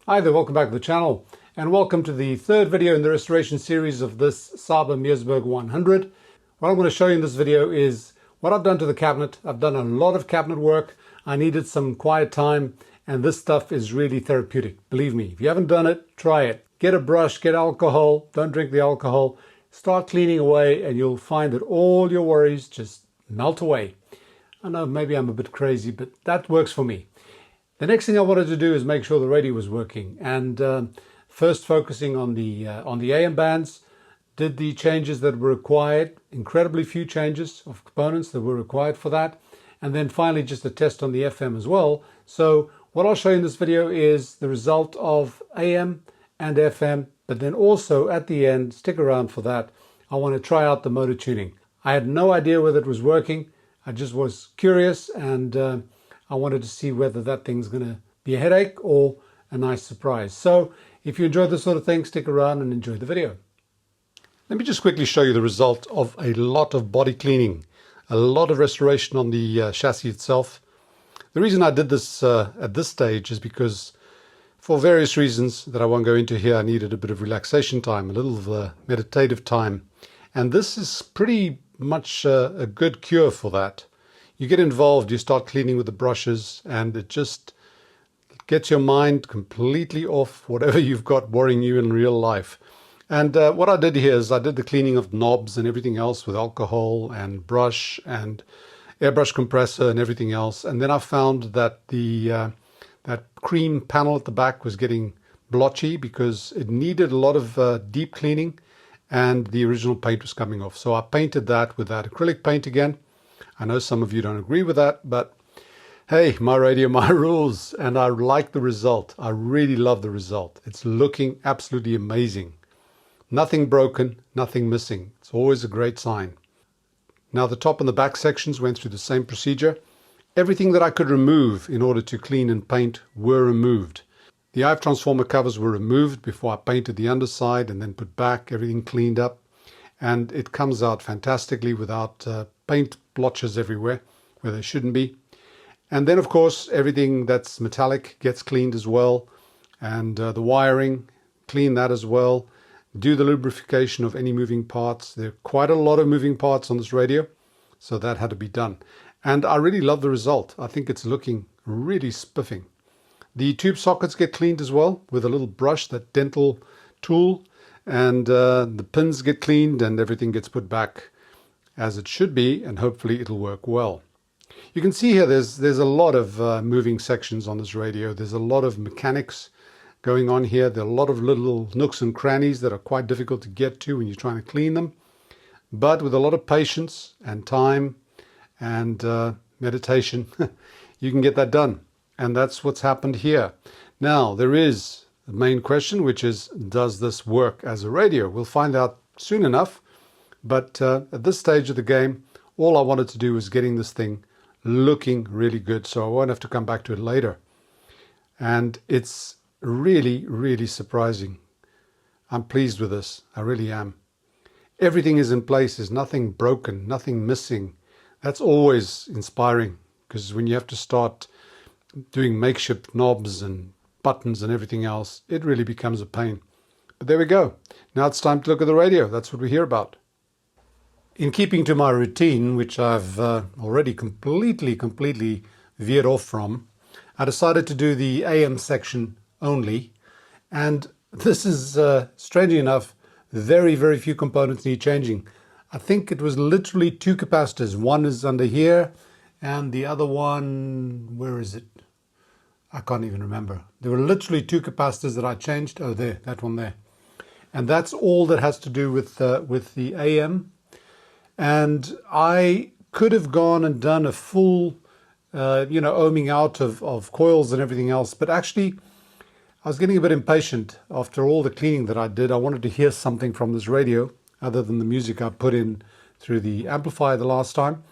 Hi there, welcome back to the channel and welcome to the third video in the restoration series of this SABA Meersburg 100. What I'm going to show you in this video is what I've done to the cabinet. I've done a lot of cabinet work. I needed some quiet time and this stuff is really therapeutic. Believe me, if you haven't done it, try it. Get a brush, get alcohol, don't drink the alcohol, start cleaning away and you'll find that all your worries just melt away. I know maybe I'm a bit crazy, but that works for me. The next thing I wanted to do is make sure the radio was working, and first focusing on the AM bands, did the changes that were required, incredibly few changes of components that were required for that, and then finally just a test on the FM as well. So what I'll show you in this video is the result of AM and FM, but then also at the end, stick around for that, I want to try out the motor tuning. I had no idea whether it was working, I just was curious and I wanted to see whether that thing's going to be a headache or a nice surprise. So if you enjoy this sort of thing, stick around and enjoy the video. Let me just quickly show you the result of a lot of body cleaning, a lot of restoration on the chassis itself. The reason I did this at this stage is because for various reasons that I won't go into here, I needed a bit of relaxation time, a little meditative time. And this is pretty much a good cure for that. You get involved, you start cleaning with the brushes, and it just gets your mind completely off whatever you've got worrying you in real life. And what I did here is I did the cleaning of knobs and everything else with alcohol and brush and airbrush compressor and everything else. And then I found that that cream panel at the back was getting blotchy because it needed a lot of deep cleaning and the original paint was coming off. So I painted that with that acrylic paint again. I know some of you don't agree with that, but hey, my radio, my rules, and I like the result. I really love the result. It's looking absolutely amazing. Nothing broken, nothing missing. It's always a great sign. Now the top and the back sections went through the same procedure. Everything that I could remove in order to clean and paint were removed. The IF transformer covers were removed before I painted the underside and then put back, everything cleaned up. And it comes out fantastically without paint blotches everywhere where they shouldn't be. And then of course everything that's metallic gets cleaned as well, and the wiring, clean that as well. Do the lubrication of any moving parts. There are quite a lot of moving parts on this radio, so that had to be done. And I really love the result. I think it's looking really spiffing. The tube sockets get cleaned as well with a little brush, that dental tool, and the pins get cleaned and everything gets put back as it should be, and hopefully it'll work well. You can see here there's a lot of moving sections on this radio. There's a lot of mechanics going on here. There are a lot of little nooks and crannies that are quite difficult to get to when you're trying to clean them. But with a lot of patience and time and meditation, you can get that done. And that's what's happened here. Now, there is the main question, which is, does this work as a radio? We'll find out soon enough. But at this stage of the game, all I wanted to do was getting this thing looking really good, so I won't have to come back to it later. And it's really, really surprising. I'm pleased with this. I really am. Everything is in place. There's nothing broken, nothing missing. That's always inspiring, because when you have to start doing makeshift knobs and buttons and everything else, it really becomes a pain. But there we go. Now it's time to look at the radio. That's what we're here about. In keeping to my routine, which I've already completely veered off from, I decided to do the AM section only. And this is, strangely enough, very, very few components need changing. I think it was literally two capacitors. One is under here, and the other one, where is it? I can't even remember. There were literally two capacitors that I changed. Oh, there, that one there. And that's all that has to do with the AM. And I could have gone and done a full, ohming out of coils and everything else. But actually, I was getting a bit impatient after all the cleaning that I did. I wanted to hear something from this radio other than the music I put in through the amplifier the last time.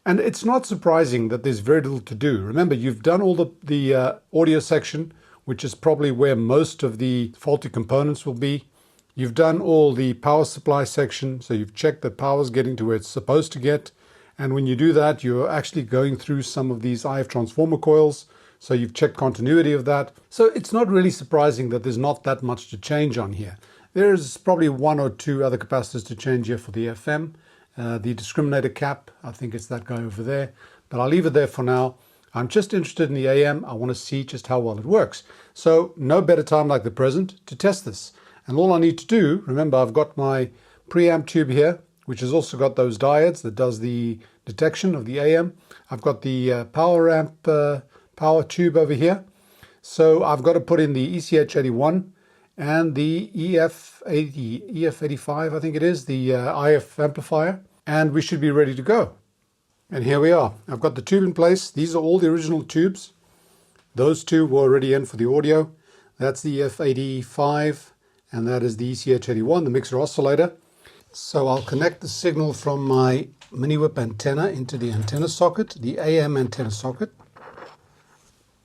And it's not surprising that there's very little to do. Remember, you've done all the audio section, which is probably where most of the faulty components will be. You've done all the power supply section, so you've checked that power's getting to where it's supposed to get. And when you do that, you're actually going through some of these IF transformer coils So you've checked continuity of that. So it's not really surprising that there's not that much to change on here. There's probably one or two other capacitors to change here for the FM. The discriminator cap, I think it's that guy over there. But I'll leave it there for now. I'm just interested in the AM. I want to see just how well it works. So no better time like the present to test this. And all I need to do, remember I've got my preamp tube here, which has also got those diodes that does the detection of the AM. I've got the power amp power tube over here. So I've got to put in the ECH81 and the EF85, I think it is, the IF amplifier, and we should be ready to go. And here we are. I've got the tube in place. These are all the original tubes. Those two were already in for the audio. That's the EF85 and that is the ECH81, the mixer oscillator. So I'll connect the signal from my mini whip antenna into the antenna socket, the AM antenna socket.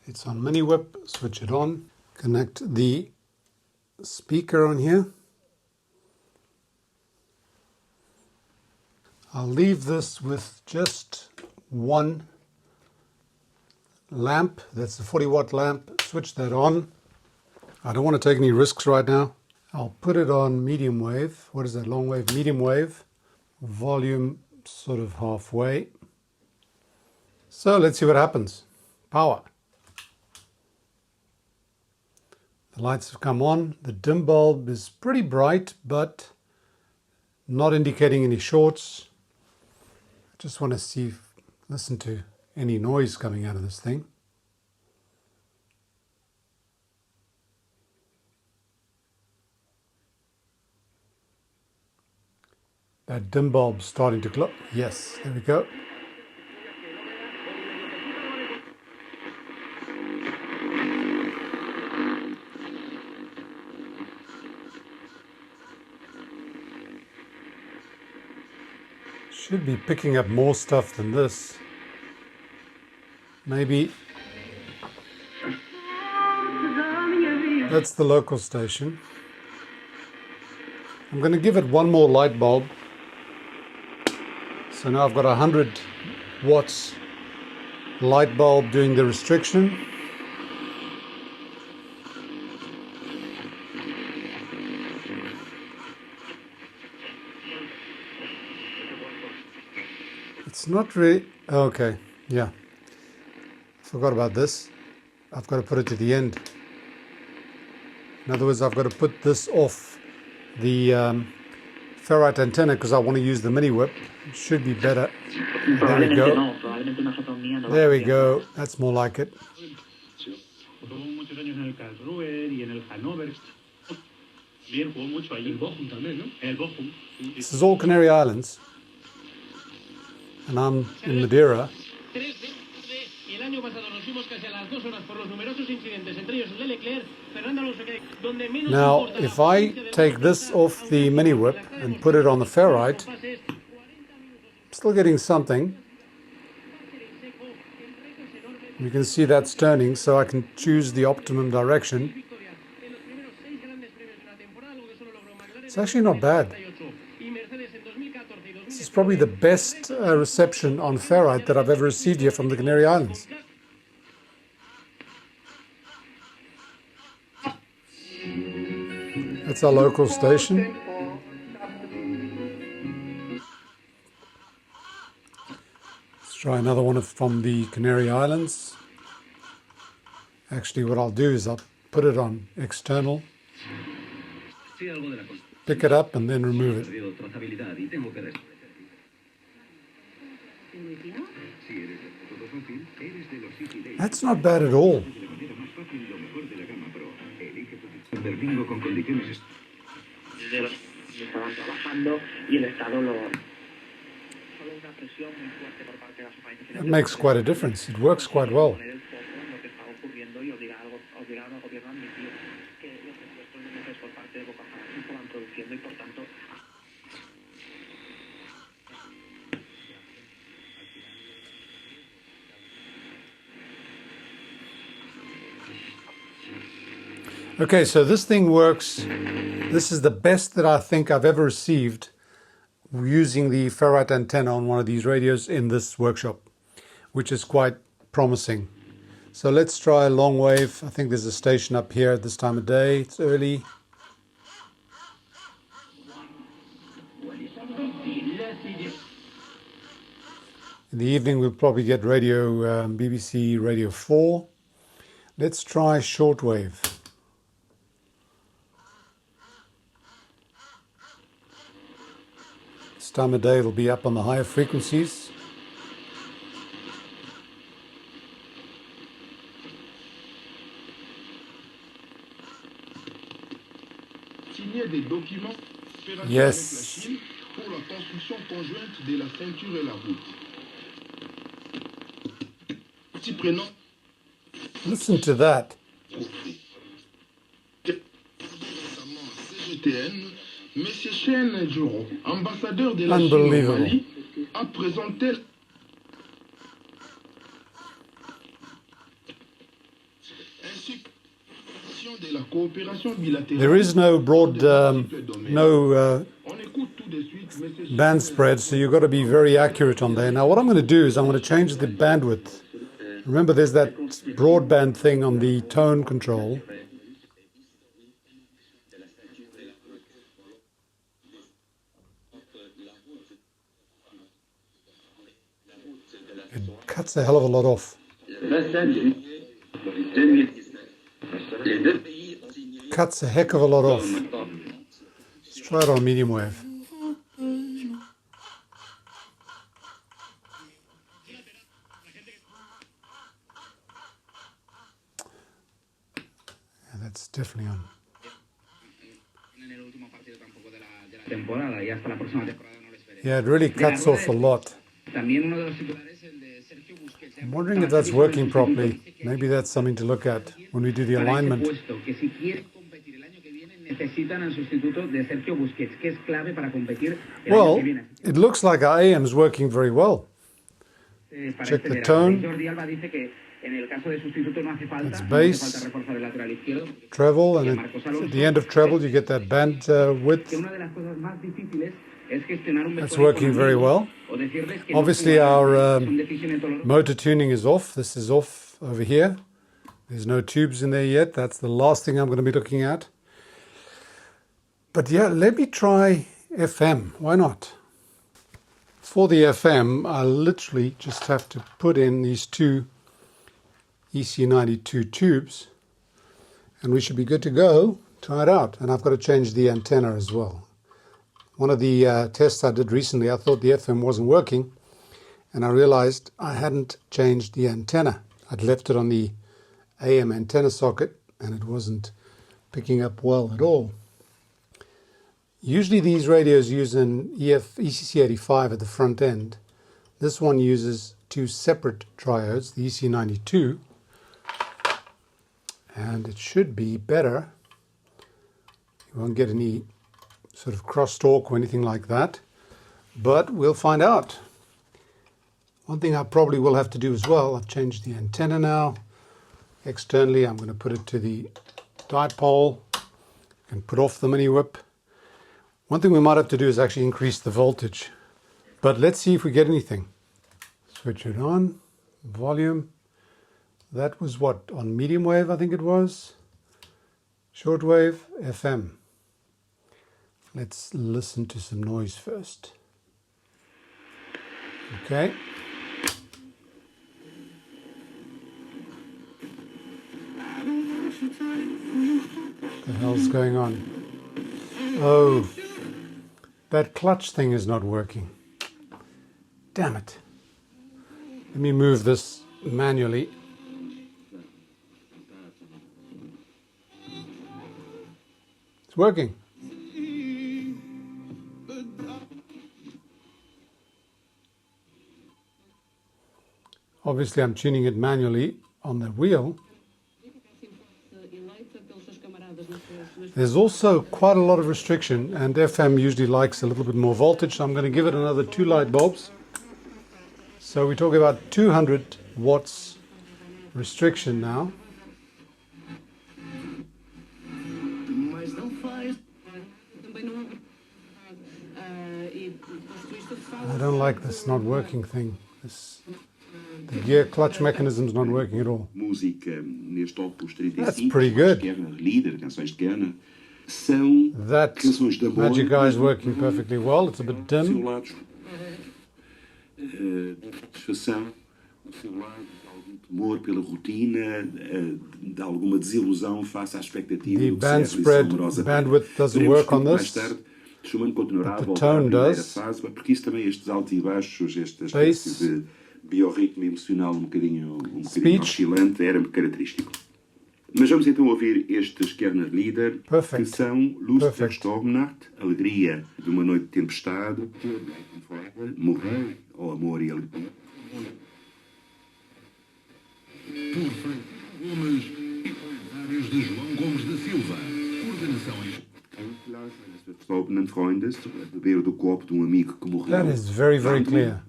It's on mini whip, switch it on. Connect the speaker on here. I'll leave this with just one lamp. That's the 40-watt lamp. Switch that on. I don't want to take any risks right now. I'll put it on medium wave. What is that? Long wave, medium wave. Volume sort of halfway. So let's see what happens. Power. The lights have come on. The dim bulb is pretty bright, but not indicating any shorts. I just want to see, listen to any noise coming out of this thing. That dim bulb starting to glow. Yes, there we go. Should be picking up more stuff than this. Maybe that's the local station. I'm going to give it one more light bulb. So now I've got 100 watts light bulb doing the restriction. It's not really, okay, yeah. Forgot about this. I've got to put it to the end. In other words, I've got to put this off the ferrite antenna because I want to use the mini whip. It should be better. There we go. There we go. That's more like it. This is all Canary Islands. And I'm in Madeira. Now, if I take this off the mini whip and put it on the ferrite, I'm still getting something. You can see that's turning, so I can choose the optimum direction. It's actually not bad. This is probably the best reception on ferrite that I've ever received here from the Canary Islands. That's our local station. Let's try another one from the Canary Islands. Actually, what I'll do is I'll put it on external, pick it up and then remove it. That's not bad at all. That makes quite a difference. It works quite well. Okay, so this thing works. This is the best that I think I've ever received using the ferrite antenna on one of these radios in this workshop, which is quite promising. So let's try long wave. I think there's a station up here at this time of day. It's early. In the evening we'll probably get radio, BBC Radio 4. Let's try shortwave. This time of day it'll be up on the higher frequencies. Yes. Listen to that. Unbelievable. There is no broad, band spread, so you've got to be very accurate on there. Now what I'm going to do is I'm going to change the bandwidth. Remember there's that broadband thing on the tone control. It cuts a hell of a lot off. Cuts a heck of a lot off. Let's try it on medium wave. Yeah, that's definitely on. Yeah, it really cuts off a lot. I'm wondering if that's working properly. Maybe that's something to look at when we do the alignment. Well, it looks like our AM is working very well. Check the tone. It's bass, treble, and at the end of treble you get that band width. That's working very well. Obviously our motor tuning is off. This is off over here. There's no tubes in there yet. That's the last thing I'm going to be looking at. But yeah, let me try FM. Why not? For the FM, I literally just have to put in these two EC92 tubes and we should be good to go. Try it out. And I've got to change the antenna as well. One of the tests I did recently, I thought the FM wasn't working, and I realized I hadn't changed the antenna. I'd left it on the AM antenna socket, and it wasn't picking up well at all. Usually these radios use an ECC85 at the front end. This one uses two separate triodes, the EC92, and it should be better. You won't get any sort of crosstalk or anything like that, but we'll find out. One thing I probably will have to do as well, I've changed the antenna now. Externally I'm going to put it to the dipole and put off the mini whip. One thing we might have to do is actually increase the voltage, but let's see if we get anything. Switch it on, volume. That was what, on medium wave I think it was. Shortwave, FM. Let's listen to some noise first. Okay. What the hell's going on? Oh, that clutch thing is not working. Damn it. Let me move this manually. It's working. Obviously I'm tuning it manually on the wheel. There's also quite a lot of restriction, and FM usually likes a little bit more voltage, so I'm going to give it another 2 light bulbs. So we're talking about 200 watts restriction now. I don't like this not working thing. The gear clutch mechanism's not working at all. Música neste Opus 35. That's pretty good. Líder, canções de Gerner, são That canções de amor. magic eye is working perfectly well. It's a bit Seu dim. lado, satisfação, o seu lado de algum temor pela rotina, de alguma desilusão face à expectativa. The band spread bandwidth doesn't work on this. Schumann continuará a The voltar à tone primeira does. fase, porque isso também, estes altos e baixos, esta Bass. espécie de biorritmo emocional um bocadinho oscilante, era característico. Mas vamos então ouvir estes Gerner Lieder, Perfect. que são Lust der Sturmnacht, Alegria de uma noite de tempestade, Morrer, ou Amor e Alegria. Por Francisco Gomes e comentários de João Gomes da Silva. Coordenação Verstorbenen Freundes, beber do copo de um amigo que morreu. That is very, very clear.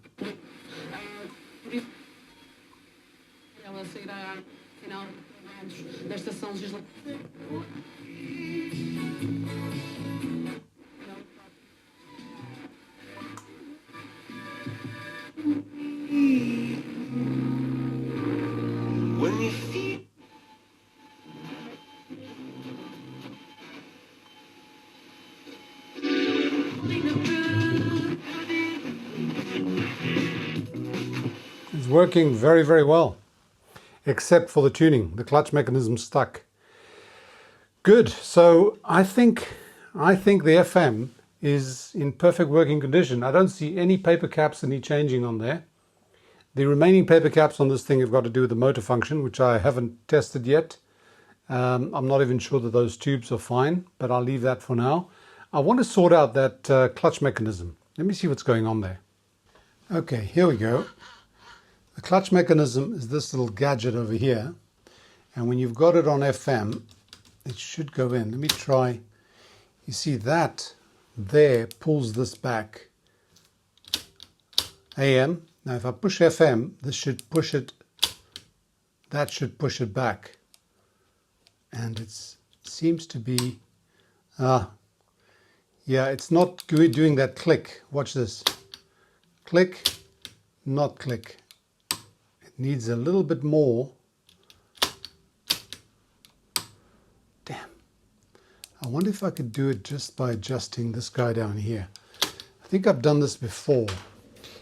Ela sairá no final da estação legislativa. When you feel It's working very, very well. Except for the tuning. The clutch mechanism stuck. Good. So I think the FM is in perfect working condition. I don't see any paper caps any changing on there. The remaining paper caps on this thing have got to do with the motor function, which I haven't tested yet. I'm not even sure that those tubes are fine, but I'll leave that for now. I want to sort out that clutch mechanism. Let me see what's going on there. Okay, here we go. The clutch mechanism is this little gadget over here, and when you've got it on FM, it should go in. Let me try. You see that there pulls this back. AM. Now if I push FM, this should push it, that should push it back. And it seems to be, yeah, it's not doing that click. Watch this. Click, not click. It needs a little bit more. Damn. I wonder if I could do it just by adjusting this guy down here. I think I've done this before.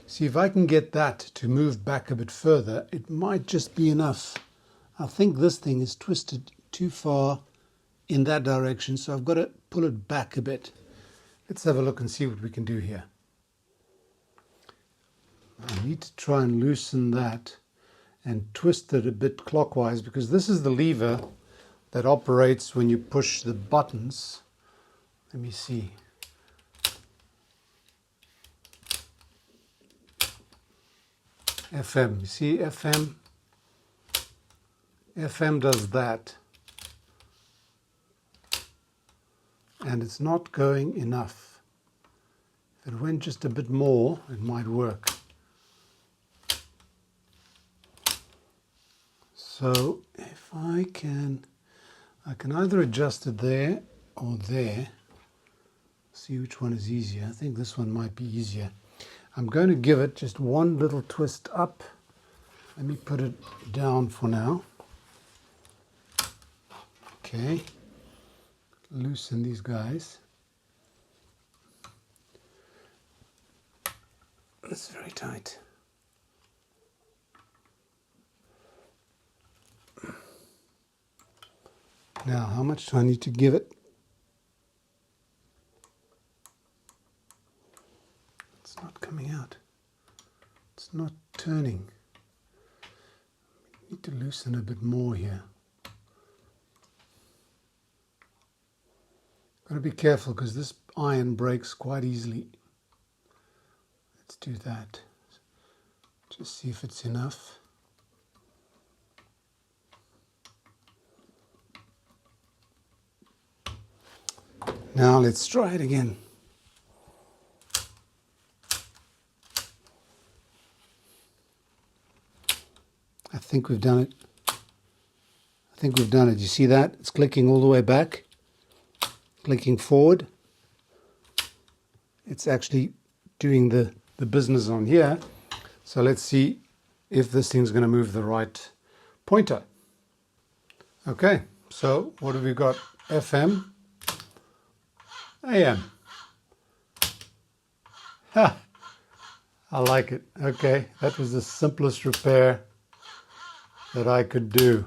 See, if I can get that to move back a bit further, it might just be enough. I think this thing is twisted too far in that direction, so I've got to pull it back a bit. Let's have a look and see what we can do here. I need to try and loosen that and twist it a bit clockwise, because this is the lever that operates when you push the buttons. Let me see. FM, you see FM? FM does that. And it's not going enough. If it went just a bit more, it might work. So if I can either adjust it there or there. See which one is easier. I think this one might be easier. I'm going to give it just one little twist up. Let me put it down for now. Okay. Loosen these guys. It's very tight. Now, how much do I need to give it? It's not coming out. It's not turning. I need to loosen a bit more here. Got to be careful because this iron breaks quite easily. Let's do that. Just see if it's enough. Now let's try it again. I think we've done it. You see that? It's clicking all the way back. Clicking forward. It's actually doing the business on here. So let's see if this thing's going to move the right pointer. Okay, so what have we got? FM, AM. Ha! I like it. Okay, that was the simplest repair that I could do.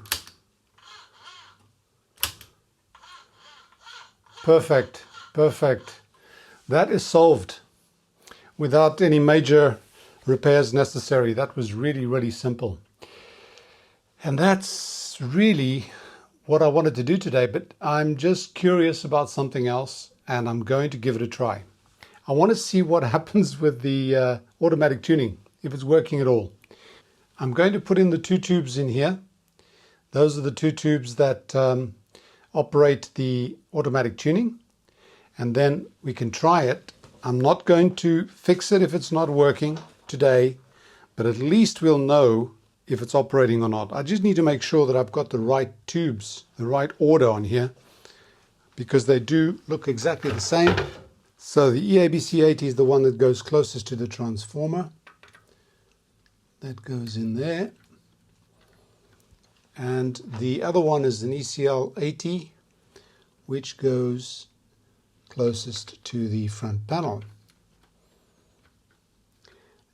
Perfect, perfect. That is solved without any major repairs necessary. That was really, really simple. And that's really what I wanted to do today, but I'm just curious about something else and I'm going to give it a try. I want to see what happens with the automatic tuning, if it's working at all. I'm going to put in the 2 tubes in here. Those are the 2 tubes that operate the automatic tuning, and then we can try it. I'm not going to fix it if it's not working today, but at least we'll know if it's operating or not. I just need to make sure that I've got the right tubes, the right order on here, because they do look exactly the same. So the EABC80 is the one that goes closest to the transformer. That goes in there. And the other one is an ECL80, which goes closest to the front panel.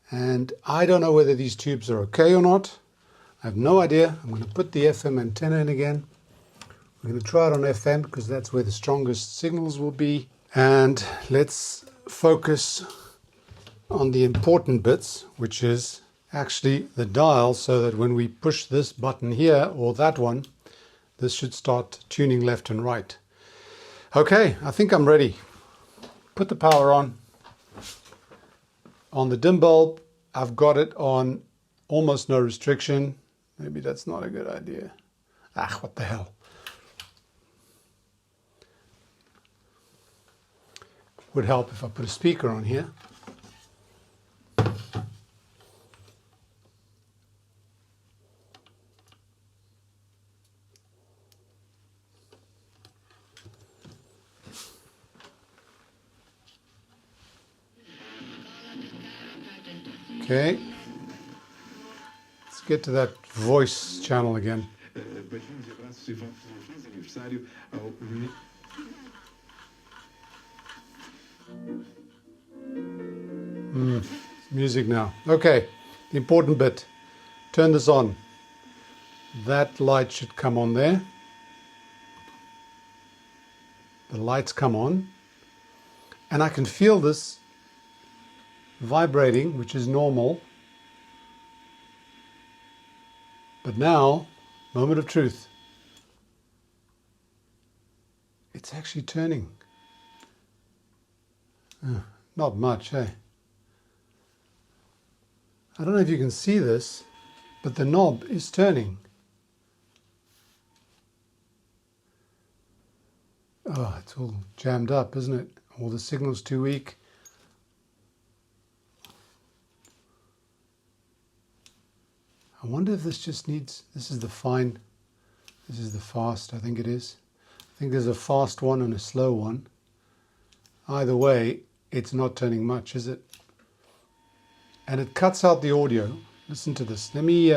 And I don't know whether these tubes are okay or not. I have no idea. I'm going to put the FM antenna in again. We're going to try it on FM because that's where the strongest signals will be. And let's focus on the important bits, which is actually the dial, so that when we push this button here or that one, this should start tuning left and right. Okay, I think I'm ready. Put the power on. On the dim bulb, I've got it on almost no restriction. Maybe that's not a good idea. Ah, what the hell. Would help if I put a speaker on here. Okay. Let's get to that voice channel again. Music now. Okay, the important bit. Turn this on. That light should come on there. The lights come on. And I can feel this vibrating, which is normal. But now, moment of truth. It's actually turning. Not much, eh? I don't know if you can see this, but the knob is turning. Oh, it's all jammed up, isn't it? All the signal's too weak. I wonder if this just needs, this is the fine, this is the fast, I think it is. I think there's a fast one and a slow one. Either way, it's not turning much, is it? And it cuts out the audio. Listen to this. Let me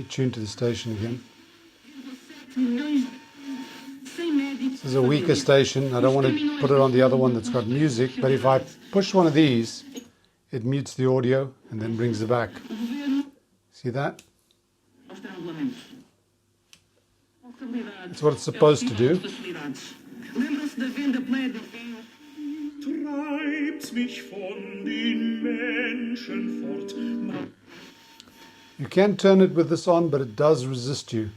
tune to the station again. This is a weaker station. I don't want to put it on the other one that's got music, but if I push one of these, it mutes the audio and then brings it back. See that? That's what it's supposed to do. You can turn it with this on, but it does resist you.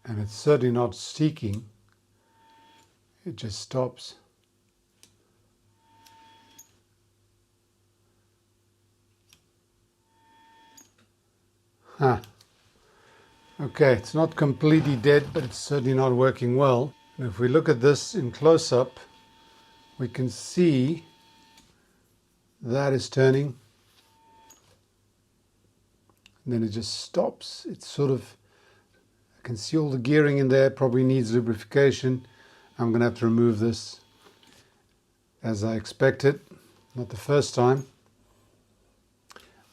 And it's certainly not seeking. It just stops. Huh. Okay, it's not completely dead, but it's certainly not working well. And if we look at this in close-up, we can see that is turning. And then it just stops. It's sort of, I can see all the gearing in there, probably needs lubrication. I'm going to have to remove this. as I expected, not the first time.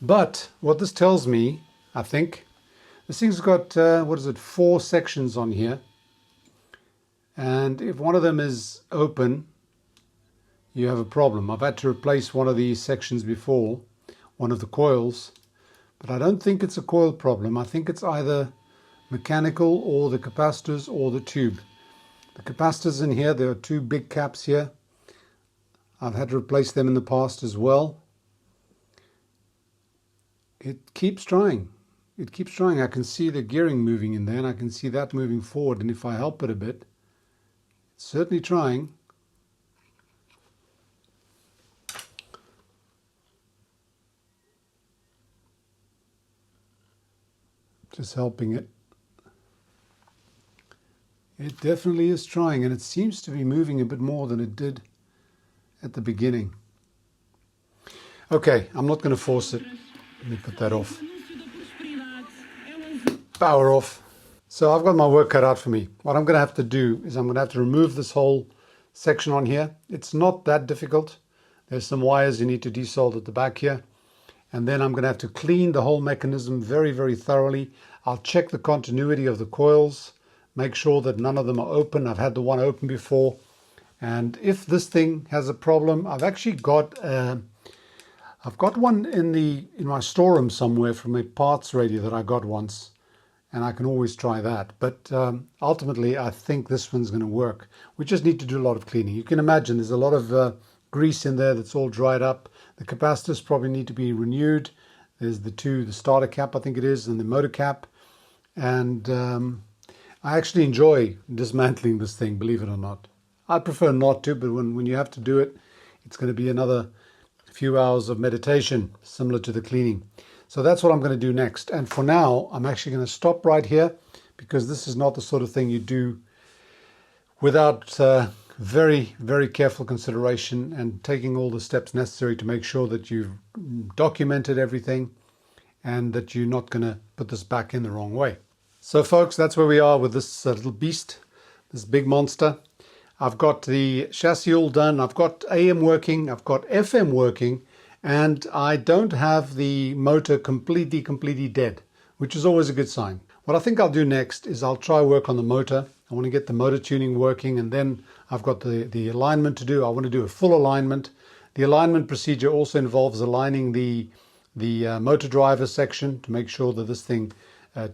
But what this tells me, I think, this thing's got, 4 sections on here. And if one of them is open, you have a problem. I've had to replace one of these sections before, one of the coils, but I don't think it's a coil problem. I think it's either mechanical or the capacitors or the tube. The capacitors in here, there are 2 big caps here. I've had to replace them in the past as well. It keeps trying. It keeps trying. I can see the gearing moving in there, and I can see that moving forward, and if I help it a bit, it's certainly trying. Just helping it. It definitely is trying, and it seems to be moving a bit more than it did at the beginning. Okay, I'm not going to force it. Let me put that off. Power off. So I've got my work cut out for me. What I'm going to have to do is I'm going to have to remove this whole section on here. It's not that difficult. There's some wires you need to desolder at the back here. And then I'm going to have to clean the whole mechanism very, very thoroughly. I'll check the continuity of the coils, make sure that none of them are open. I've had the one open before. And if this thing has a problem, I've actually got one in my storeroom somewhere from a parts radio that I got once, and I can always try that. But ultimately, I think this one's going to work. We just need to do a lot of cleaning. You can imagine there's a lot of grease in there that's all dried up. The capacitors probably need to be renewed. There's the starter cap, I think it is, and the motor cap. And I actually enjoy dismantling this thing, believe it or not. I prefer not to, but when you have to do it, it's going to be another few hours of meditation, similar to the cleaning. So that's what I'm going to do next. And for now, I'm actually going to stop right here, because this is not the sort of thing you do without very, very careful consideration and taking all the steps necessary to make sure that you've documented everything and that you're not going to put this back in the wrong way. So folks, that's where we are with this little beast, this big monster. I've got the chassis all done. I've got AM working. I've got FM working. And I don't have the motor completely dead, which is always a good sign. What I think I'll do next is I'll try work on the motor. I want to get the motor tuning working, and then I've got the alignment to do. I want to do a full alignment. The alignment procedure also involves aligning the motor driver section to make sure that this thing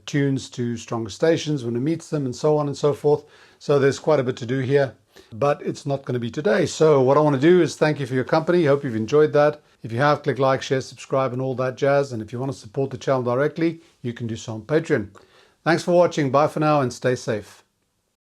tunes to stronger stations when it meets them, and so on and so forth. So there's quite a bit to do here, but it's not going to be today. So what I want to do is thank you for your company. Hope you've enjoyed that. If you have, click like, share, subscribe, and all that jazz. And if you want to support the channel directly, you can do so on Patreon. Thanks for watching. Bye for now, and stay safe.